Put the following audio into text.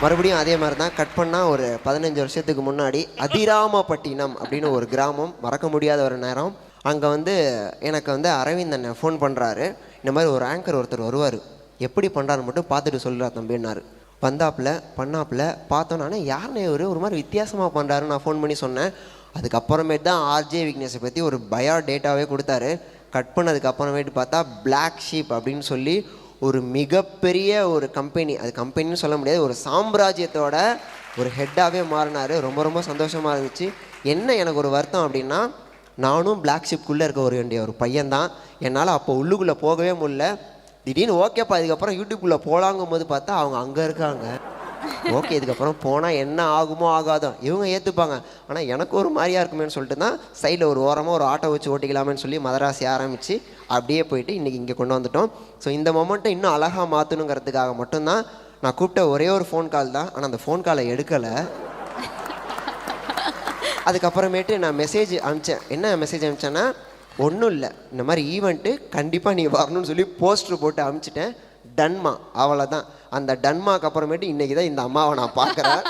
மறுபடியும் அதே மாதிரி தான் கட் பண்ணால் ஒரு 15 வருஷத்துக்கு முன்னாடி அதிராமப்பட்டினம் அப்படின்னு ஒரு கிராமம், மறக்க முடியாத ஒரு நேரம். அங்கே வந்து எனக்கு வந்து அரவிந்த் அண்ணன் ஃபோன் பண்ணுறாரு. இந்த மாதிரி ஒரு ஆங்கர் ஒருத்தர் வருவார், எப்படி பண்ணுறாரு மட்டும் பார்த்துட்டு சொல்லுறா தம்பின்னாரு. வந்தாப்புல பண்ணாப்புல பார்த்தோன்னா யாருன்னு ஒரு மாதிரி வித்தியாசமாக பண்ணுறாரு. நான் ஃபோன் பண்ணி சொன்னேன். அதுக்கப்புறமேட்டு தான் ஆர்ஜே விக்னேஷை பற்றி ஒரு பயோ டேட்டாவே கொடுத்தாரு. கட் பண்ணதுக்கு அப்புறமேட்டு பார்த்தா பிளாக் ஷீப் அப்படின்னு சொல்லி ஒரு மிகப்பெரிய ஒரு கம்பெனி, அது கம்பெனின்னு சொல்ல முடியாது, ஒரு சாம்ராஜ்யத்தோட ஒரு ஹெட்டாகவே மாறினார். ரொம்ப ரொம்ப சந்தோஷமாக இருந்துச்சு. என்ன எனக்கு ஒரு வருத்தம் அப்படின்னா, நானும் பிளாக் ஷிப்குள்ளே இருக்க வேண்டிய ஒரு பையன்தான். என்னால் அப்போ உள்ளுக்குள்ளே போகவே முடியல. திடீர்னு ஓகேப்பா இதுக்கப்புறம் யூடியூப்குள்ளே போகலாங்கும் போது பார்த்தா அவங்க அங்கே இருக்காங்க. ஓகே இதுக்கப்புறம் போனால் என்ன ஆகுமோ ஆகாதோ, இவங்க ஏற்றுப்பாங்க, ஆனால் எனக்கு ஒரு மாதிரியாக இருக்குமேன்னு சொல்லிட்டு தான் சைடில் ஒரு ஓரமாக ஒரு ஆட்டோ வச்சு ஓட்டிக்கலாமேன்னு சொல்லி மதராசி ஆரம்பித்து அப்படியே போயிட்டு இன்றைக்கி இங்கே கொண்டு வந்துட்டோம். ஸோ இந்த மொமெண்ட்டை இன்னும் அழகாக மாற்றணுங்கிறதுக்காக மட்டும்தான் நான் கூப்பிட்ட ஒரே ஒரு ஃபோன் கால் தான். ஆனால் அந்த ஃபோன் காலை எடுக்கலை. அதுக்கப்புறமேட்டு நான் மெசேஜ் அனுப்பிச்சேன். என்ன மெசேஜ் அனுப்பிச்சேன்னா, ஒன்றும் இல்லை, இந்த மாதிரி ஈவெண்ட்டு கண்டிப்பாக நீ வரணும்னு சொல்லி போஸ்டர் போட்டு அனுப்பிச்சிட்டேன். டன்மா, அவ்வளோதான். அந்த டன்மாக்கு அப்புறமேட்டு இன்றைக்கி தான் இந்த அம்மாவை நான் பார்க்குறேன்.